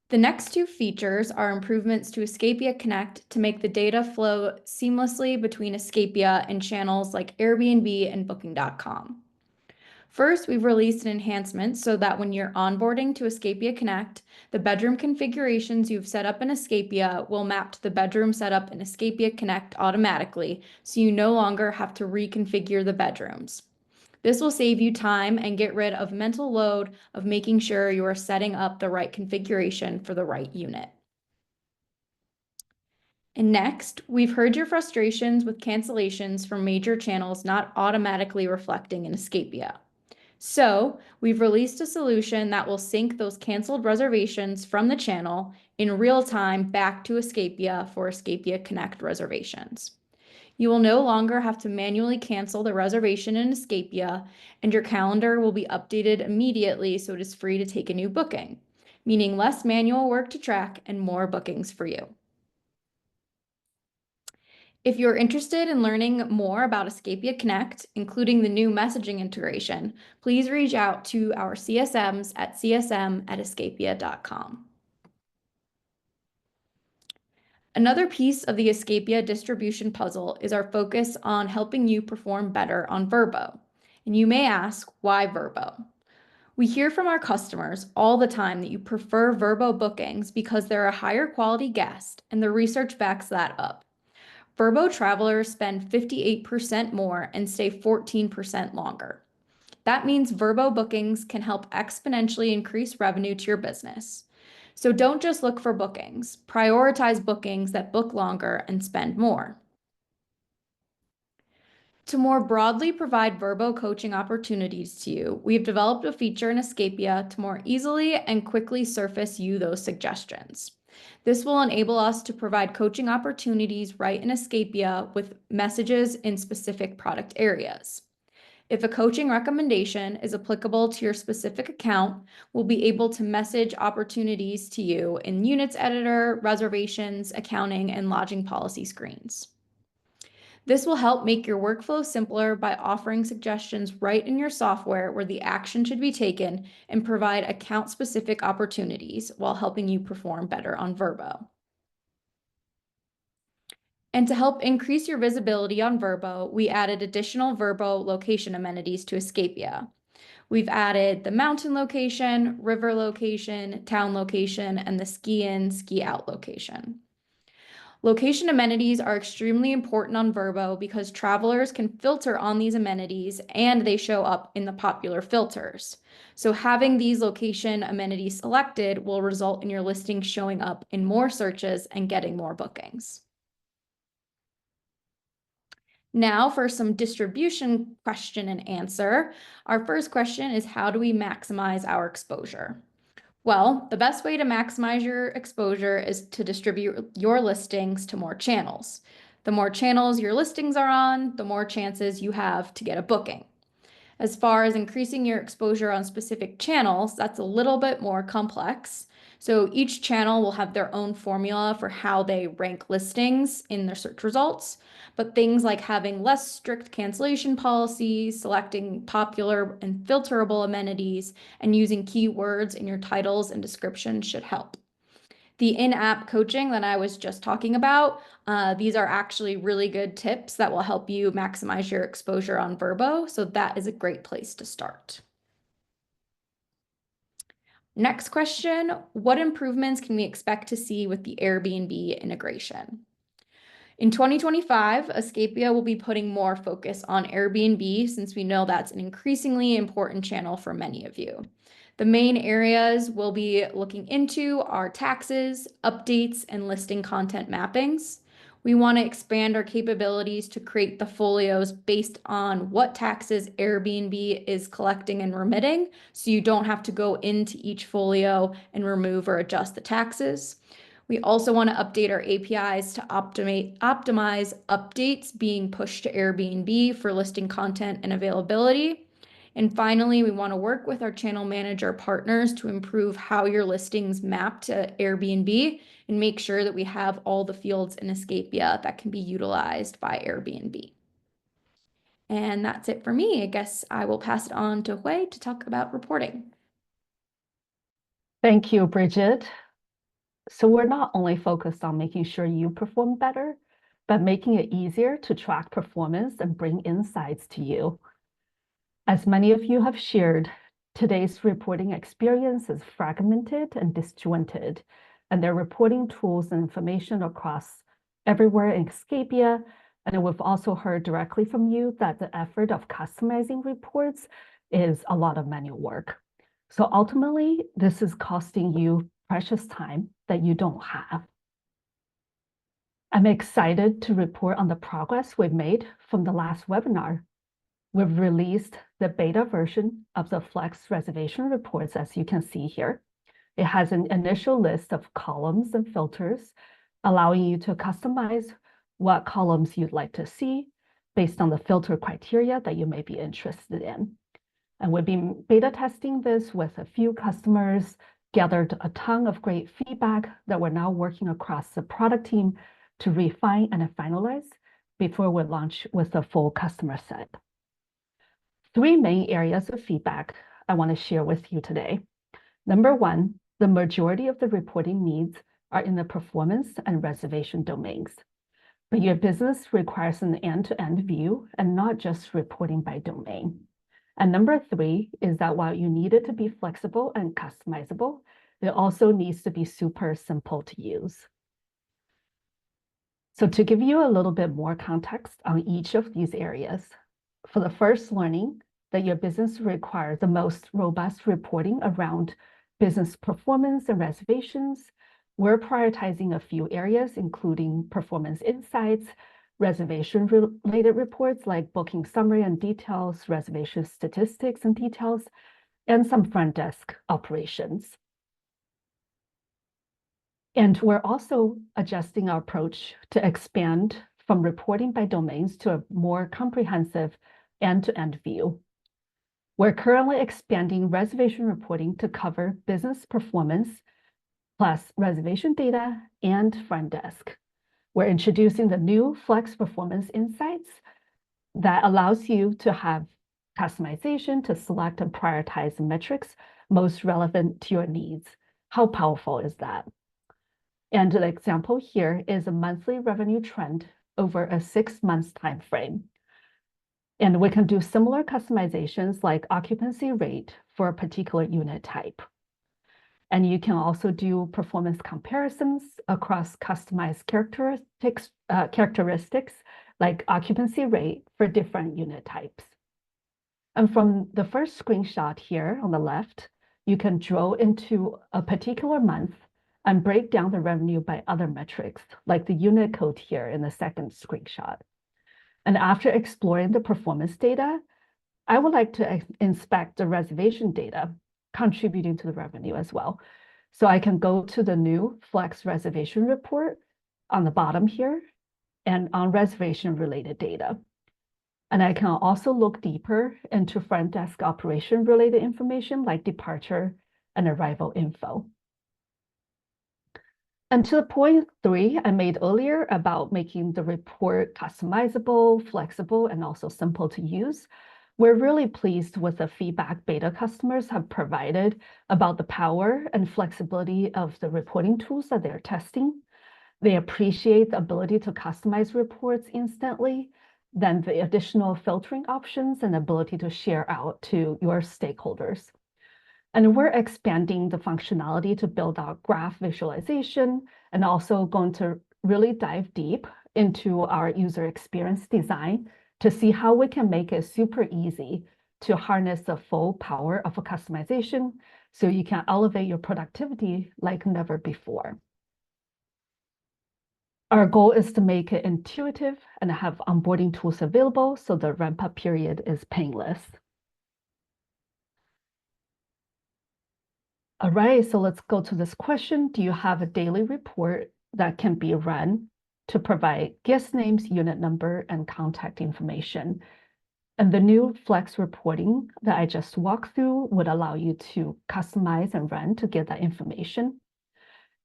The next 2 features are improvements to Escapia Connect to make the data flow seamlessly between Escapia and channels like Airbnb and Booking.com. First, we've released an enhancement so that when you're onboarding to Escapia Connect, the bedroom configurations you've set up in Escapia will map to the bedroom setup in Escapia Connect automatically, so you no longer have to reconfigure the bedrooms. This will save you time and get rid of mental load of making sure you are setting up the right configuration for the right unit. And next, we've heard your frustrations with cancellations from major channels not automatically reflecting in Escapia. So we've released a solution that will sync those canceled reservations from the channel in real time back to Escapia for Escapia Connect reservations. You will no longer have to manually cancel the reservation in Escapia, and your calendar will be updated immediately so it is free to take a new booking, meaning less manual work to track and more bookings for you. If you're interested in learning more about Escapia Connect, including the new messaging integration, please reach out to our CSMs at csm@escapia.com. Another piece of the Escapia distribution puzzle is our focus on helping you perform better on Vrbo. And you may ask, why Vrbo? We hear from our customers all the time that you prefer Vrbo bookings because they're a higher quality guest, and the research backs that up. Vrbo travelers spend 58% more and stay 14% longer. That means Vrbo bookings can help exponentially increase revenue to your business. So don't just look for bookings. Prioritize bookings that book longer and spend more. To more broadly provide Vrbo coaching opportunities to you, we've developed a feature in Escapia to more easily and quickly surface you those suggestions. This will enable us to provide coaching opportunities right in Escapia with messages in specific product areas. If a coaching recommendation is applicable to your specific account, we'll be able to message opportunities to you in Units Editor, Reservations, Accounting, and Lodging Policy screens. This will help make your workflow simpler by offering suggestions right in your software where the action should be taken and provide account-specific opportunities while helping you perform better on Vrbo. And to help increase your visibility on Vrbo, we added additional Vrbo location amenities to Escapia. We've added the mountain location, river location, town location, and the ski in, ski out location. Location amenities are extremely important on Vrbo because travelers can filter on these amenities and they show up in the popular filters. So having these location amenities selected will result in your listing showing up in more searches and getting more bookings. Now for some distribution question and answer. Our first question is, how do we maximize our exposure? Well, the best way to maximize your exposure is to distribute your listings to more channels. The more channels your listings are on, the more chances you have to get a booking. As far as increasing your exposure on specific channels, that's a little bit more complex. So each channel will have their own formula for how they rank listings in their search results. But things like having less strict cancellation policies, selecting popular and filterable amenities, and using keywords in your titles and descriptions should help. The in-app coaching that I was just talking about, these are actually really good tips that will help you maximize your exposure on Vrbo. So that is a great place to start. Next question, what improvements can we expect to see with the Airbnb integration? In 2025, Escapia will be putting more focus on Airbnb since we know that's an increasingly important channel for many of you. The main areas we'll be looking into are taxes, updates, and listing content mappings. We want to expand our capabilities to create the folios based on what taxes Airbnb is collecting and remitting, so you don't have to go into each folio and remove or adjust the taxes. We also want to update our APIs to optimize updates being pushed to Airbnb for listing content and availability. And finally, we want to work with our channel manager partners to improve how your listings map to Airbnb and make sure that we have all the fields in Escapia that can be utilized by Airbnb. And that's it for me. I guess I will pass it on to Hui to talk about reporting. Thank you, Bridget. So we're not only focused on making sure you perform better, but making it easier to track performance and bring insights to you. As many of you have shared, today's reporting experience is fragmented and disjointed, and there are reporting tools and information across everywhere in Escapia. And we've also heard directly from you that the effort of customizing reports is a lot of manual work. So ultimately, this is costing you precious time that you don't have. I'm excited to report on the progress we've made from the last webinar. We've released the beta version of the Flex reservation reports, as you can see here. It has an initial list of columns and filters, allowing you to customize what columns you'd like to see based on the filter criteria that you may be interested in. And we've been beta testing this with a few customers, gathered a ton of great feedback that we're now working across the product team to refine and finalize before we launch with a full customer set. 3 main areas of feedback I want to share with you today. Number 1, the majority of the reporting needs are in the performance and reservation domains. But your business requires an end-to-end view and not just reporting by domain. And number 3 is that while you need it to be flexible and customizable, it also needs to be super simple to use. So to give you a little bit more context on each of these areas, for the first, learning that your business requires the most robust reporting around business performance and reservations, we're prioritizing a few areas, including performance insights, reservation-related reports like booking summary and details, reservation statistics and details, and some front desk operations. And we're also adjusting our approach to expand from reporting by domains to a more comprehensive end-to-end view. We're currently expanding reservation reporting to cover business performance, plus reservation data and front desk. We're introducing the new Flex Performance Insights that allows you to have customization to select and prioritize metrics most relevant to your needs. How powerful is that? And the example here is a monthly revenue trend over a 6-month time frame. And we can do similar customizations like occupancy rate for a particular unit type. And you can also do performance comparisons across customized characteristics like occupancy rate for different unit types. And from the first screenshot here on the left, you can drill into a particular month and break down the revenue by other metrics, like the unit code here in the second screenshot. And after exploring the performance data, I would like to inspect the reservation data contributing to the revenue as well. So I can go to the new Flex reservation report on the bottom here and on reservation related data. And I can also look deeper into front desk operation related information like departure and arrival info. And to the point 3 I made earlier about making the report customizable, flexible, and also simple to use, we're really pleased with the feedback beta customers have provided about the power and flexibility of the reporting tools that they're testing. They appreciate the ability to customize reports instantly, then the additional filtering options and ability to share out to your stakeholders. And we're expanding the functionality to build out graph visualization and also going to really dive deep into our user experience design to see how we can make it super easy to harness the full power of a customization so you can elevate your productivity like never before. Our goal is to make it intuitive and have onboarding tools available so the ramp-up period is painless. All right, so let's go to this question. Do you have a daily report that can be run to provide guest names, unit number, and contact information? And the new Flex reporting that I just walked through would allow you to customize and run to get that information.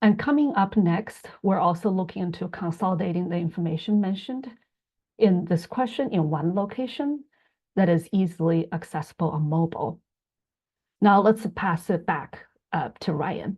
And coming up next, we're also looking into consolidating the information mentioned in this question in one location that is easily accessible on mobile. Now let's pass it back to Ryan.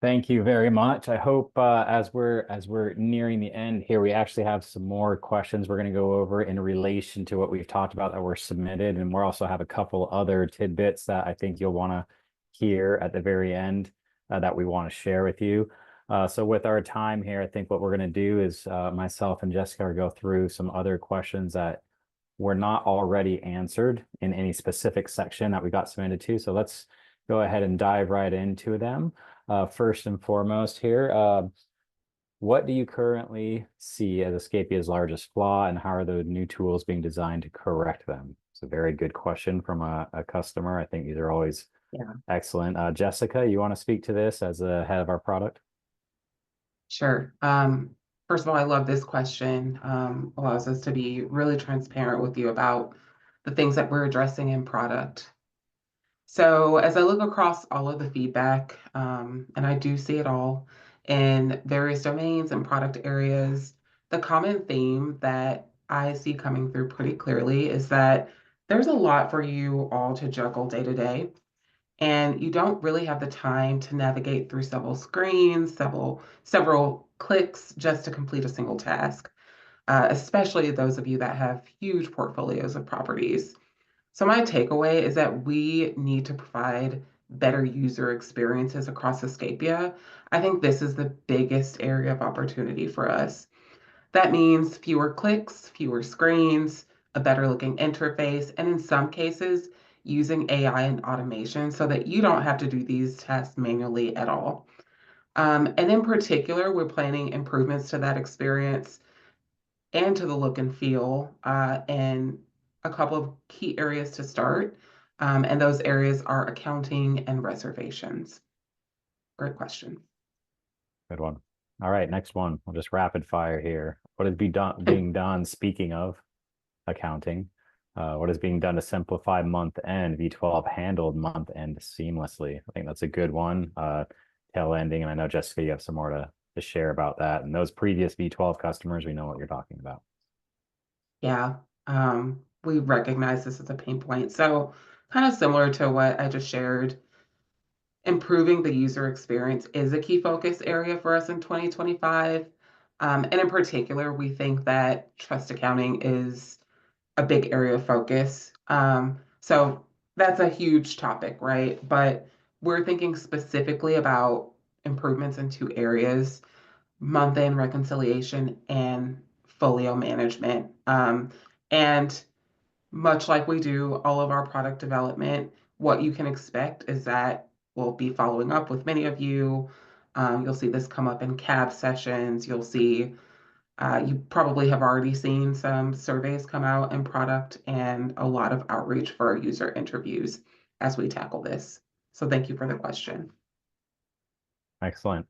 Thank you very much. I hope as we're nearing the end here, we actually have some more questions we're going to go over in relation to what we've talked about that were submitted, and we'll also have a couple other tidbits that I think you'll want to hear at the very end that we want to share with you. So with our time here, I think what we're going to do is myself and Jessica will go through some other questions that were not already answered in any specific section that we got submitted to. So let's go ahead and dive right into them. First and foremost here, what do you currently see as Escapia's largest flaw, and how are the new tools being designed to correct them? It's a very good question from a customer. I think these are always excellent. Jessica, you want to speak to this as the head of our product? Sure. First of all, I love this question. Allows us to be really transparent with you about the things that we're addressing in product. So as I look across all of the feedback, and I do see it all in various domains and product areas, the common theme that I see coming through pretty clearly is that there's a lot for you all to juggle day to day. and you don't really have the time to navigate through several screens, several clicks just to complete a single task, especially those of you that have huge portfolios of properties. So my takeaway is that we need to provide better user experiences across Escapia. I think this is the biggest area of opportunity for us. That means fewer clicks, fewer screens, a better looking interface, and in some cases, using AI and automation so that you don't have to do these tasks manually at all. And in particular, we're planning improvements to that experience and to the look and feel, and a couple of key areas to start. And those areas are accounting and reservations. Great question. Good one. All right, next one. We'll just rapid fire here. What is being done, speaking of accounting, what is being done to simplify month end? V12 handled month end seamlessly. I think that's a good one. Tail ending, and I know Jessica, you have some more to share about that. And those previous V12 customers, we know what you're talking about. Yeah, we recognize this as a pain point. So kind of similar to what I just shared, improving the user experience is a key focus area for us in 2025. And in particular, we think that trust accounting is a big area of focus. So that's a huge topic, right? But we're thinking specifically about improvements in two areas: month-end reconciliation and folio management. And much like we do all of our product development, what you can expect is that we'll be following up with many of you. You'll see this come up in CAB sessions. You'll see, you probably have already seen some surveys come out in product and a lot of outreach for our user interviews as we tackle this. So thank you for the question. Excellent.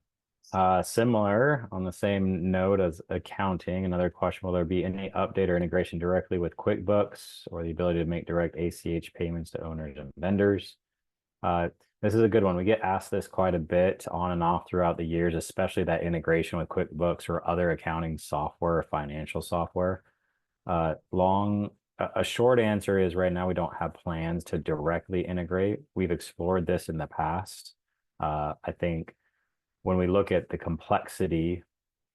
Similar on the same note as accounting, another question, will there be any update or integration directly with QuickBooks or the ability to make direct ACH payments to owners and vendors? This is a good one. We get asked this quite a bit on and off throughout the years, especially that integration with QuickBooks or other accounting software or financial software. A short answer is right now we don't have plans to directly integrate. We've explored this in the past. I think when we look at the complexity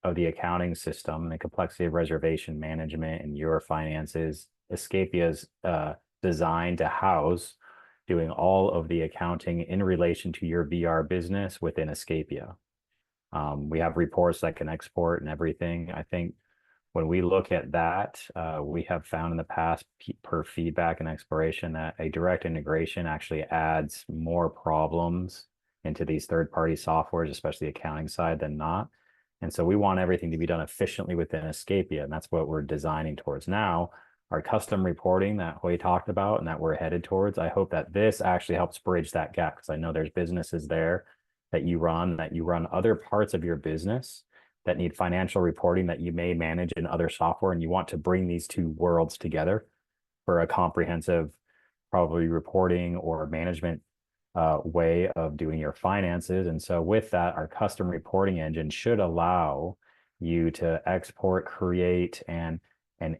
of the accounting system and the complexity of reservation management and your finances, Escapia is designed to house doing all of the accounting in relation to your VR business within Escapia. We have reports that can export and everything. I think when we look at that, we have found in the past per feedback and exploration that a direct integration actually adds more problems into these third-party softwares, especially the accounting side, than not. And so we want everything to be done efficiently within Escapia, and that's what we're designing towards now. Our custom reporting that Hui talked about and that we're headed towards, I hope that this actually helps bridge that gap, because I know there's businesses there that you run other parts of your business that need financial reporting that you may manage in other software, and you want to bring these two worlds together for a comprehensive, probably reporting or management way of doing your finances. And so with that, our custom reporting engine should allow you to export, create, and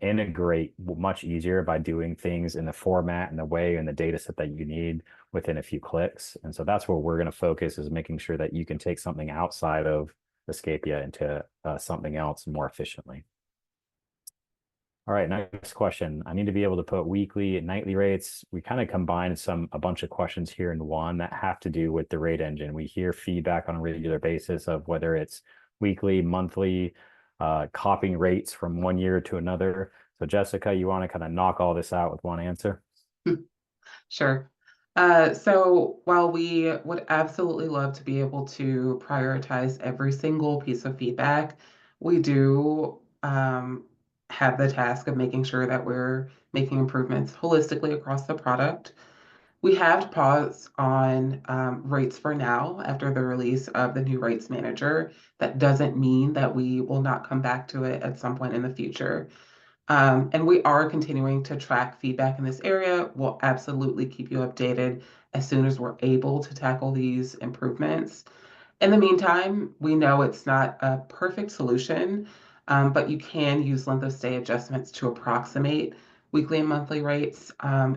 integrate much easier by doing things in the format and the way and the data set that you need within a few clicks. And so that's where we're going to focus, is making sure that you can take something outside of Escapia into something else more efficiently. All right, next question. I need to be able to put weekly and nightly rates. We kind of combined a bunch of questions here in one that have to do with the rate engine. We hear feedback on a regular basis of whether it's weekly, monthly, copying rates from one year to another. So Jessica, you want to kind of knock all this out with one answer? Sure. So while we would absolutely love to be able to prioritize every single piece of feedback, we do have the task of making sure that we're making improvements holistically across the product. We have paused on rates for now after the release of the new rates manager. That doesn't mean that we will not come back to it at some point in the future. And we are continuing to track feedback in this area. We'll absolutely keep you updated as soon as we're able to tackle these improvements. In the meantime, we know it's not a perfect solution, but you can use length of stay adjustments to approximate weekly and monthly rates.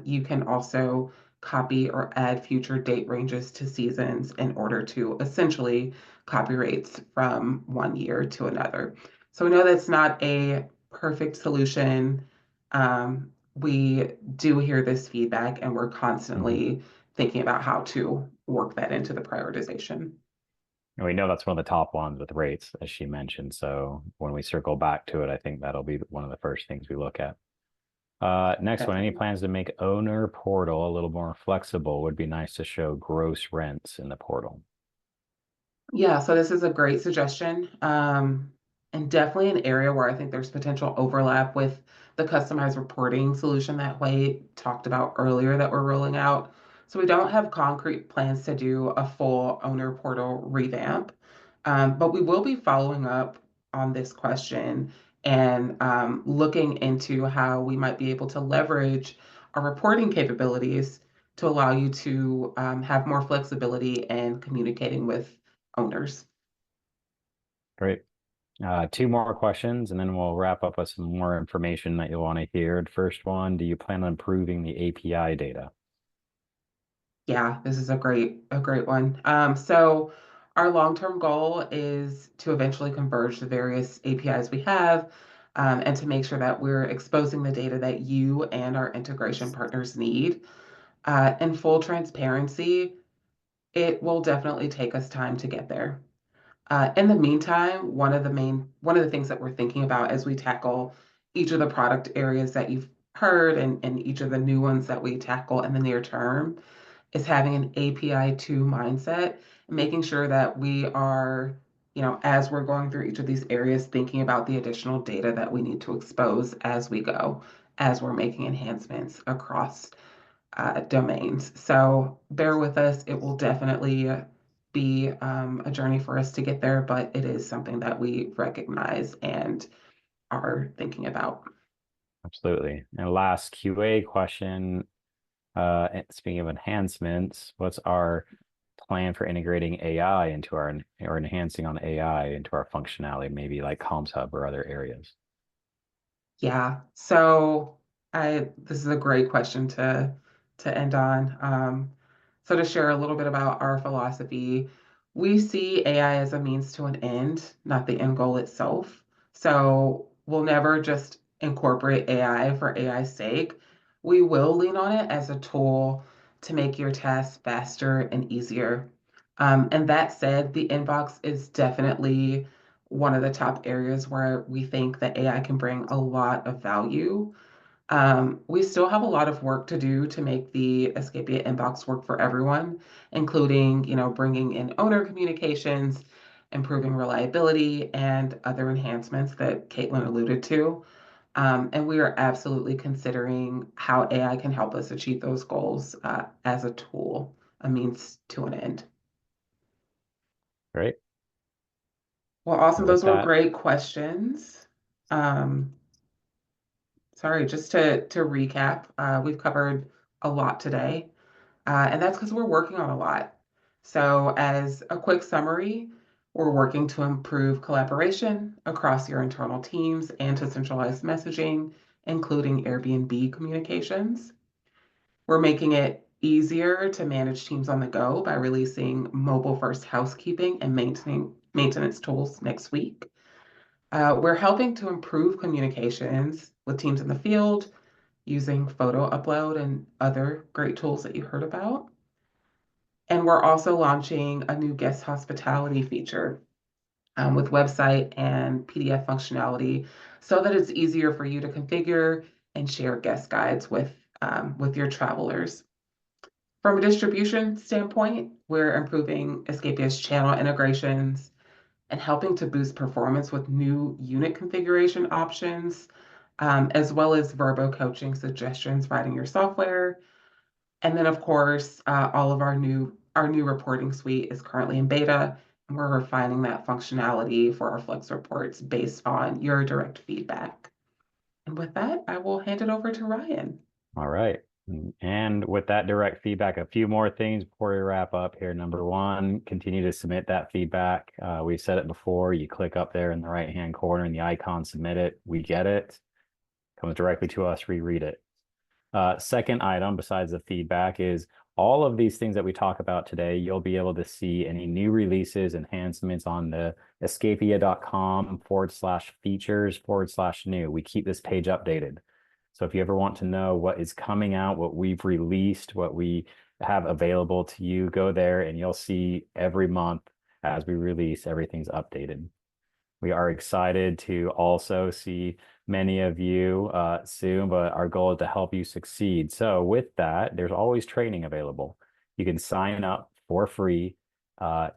You can also copy or add future date ranges to seasons in order to essentially copy rates from one year to another. So we know that's not a perfect solution. We do hear this feedback, and we're constantly thinking about how to work that into the prioritization. And we know that's one of the top ones with rates, as she mentioned. So when we circle back to it, I think that'll be one of the first things we look at. Next one, any Definitely. plans to make owner portal a little more flexible? Would be nice to show gross rents in the portal. Yeah, so this is a great suggestion. And definitely an area where I think there's potential overlap with the customized reporting solution that Wade talked about earlier that we're rolling out. So we don't have concrete plans to do a full owner portal revamp, but we will be following up on this question and looking into how we might be able to leverage our reporting capabilities to allow you to have more flexibility in communicating with owners. Great. Two more questions, and then we'll wrap up with some more information that you'll want to hear. First one, do you plan on improving the API data? Yeah, this is a great one. So our long-term goal is to eventually converge the various APIs we have, and to make sure that we're exposing the data that you and our integration partners need. In full transparency, it will definitely take us time to get there. In the meantime, one of the things that we're thinking about as we tackle each of the product areas that you've heard and each of the new ones that we tackle in the near term is having an API 2 mindset and making sure that we are, as we're going through each of these areas, thinking about the additional data that we need to expose as we go, as we're making enhancements across domains. So bear with us. It will definitely be a journey for us to get there, but it is something that we recognize and are thinking about. Absolutely. And last QA question, speaking of enhancements, what's our plan for integrating AI into our, or enhancing on AI into our functionality, maybe like Comms Hub or other areas? Yeah. So this is a great question to end on. So to share a little bit about our philosophy, we see AI as a means to an end, not the end goal itself. So we'll never just incorporate AI for AI's sake. We will lean on it as a tool to make your tasks faster and easier. And that said, the inbox is definitely one of the top areas where we think that AI can bring a lot of value. We still have a lot of work to do to make the Escapia inbox work for everyone, including, bringing in owner communications, improving reliability, and other enhancements that Caitlin alluded to. And we are absolutely considering how AI can help us achieve those goals as a tool, a means to an end. Great. Well, awesome. And with Those were that, great questions. Um, Sorry, just to recap, we've covered a lot today, and that's because we're working on a lot. So, as a quick summary, we're working to improve collaboration across your internal teams and to centralize messaging, including Airbnb communications. We're making it easier to manage teams on the go by releasing mobile-first housekeeping and maintenance tools next week. We're helping to improve communications with teams in the field using photo upload and other great tools that you heard about. And we're also launching a new guest hospitality feature with website and PDF functionality so that it's easier for you to configure and share guest guides with your travelers. From a distribution standpoint, we're improving Escapia's channel integrations and helping to boost performance with new unit configuration options, as well as Verbo coaching suggestions writing your software. And then, of course, all of our new reporting suite is currently in beta, and we're refining that functionality for our Flex reports based on your direct feedback. And with that, I will hand it over to Ryan. all right. And with that direct feedback, a few more things before we wrap up here. Number one, continue to submit that feedback. We've said it before. You click up there in the right-hand corner and the icon submit it. We get it. Comes directly to us. We read it. Second item, besides the feedback, is all of these things that we talk about today. You'll be able to see any new releases, enhancements on the escapia.com/features/new. We keep this page updated. So if you ever want to know what is coming out, what we've released, what we have available to you, go there and you'll see every month as we release, everything's updated. We are excited to also see many of you soon, but our goal is to help you succeed. So with that, there's always training available. You can sign up for free,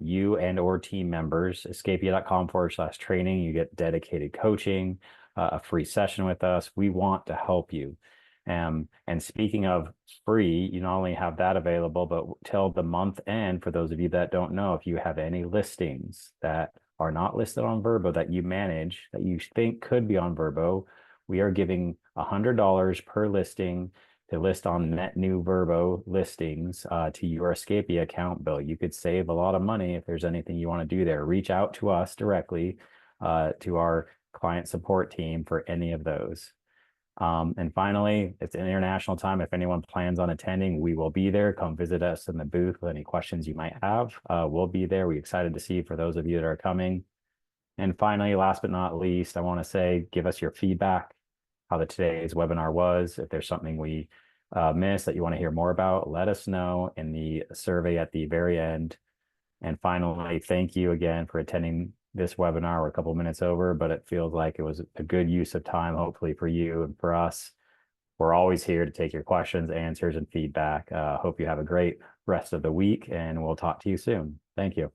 you and or team members, escapia.com/training. You get dedicated coaching, a free session with us. We want to help you. And speaking of free, you not only have that available, but till the month end, for those of you that don't know, if you have any listings that are not listed on Vrbo that you manage, that you think could be on Vrbo, we are giving $100 per listing to list on net new Vrbo listings to your Escapia account bill. You could save a lot of money if there's anything you want to do there. Reach out to us directly, to our client support team for any of those. And finally, it's an international time. If anyone plans on attending, we will be there. Come visit us in the booth with any questions you might have. We'll be there. We're excited to see for those of you that are coming. And finally, last but not least, I want to say, give us your feedback, how today's webinar was. If there's something we missed that you want to hear more about, let us know in the survey at the very end. And finally, thank you again for attending this webinar. We're a couple of minutes over, but it feels like it was a good use of time, hopefully for you and for us. We're always here to take your questions, answers, and feedback. Hope you have a great rest of the week, and we'll talk to you soon. Thank you.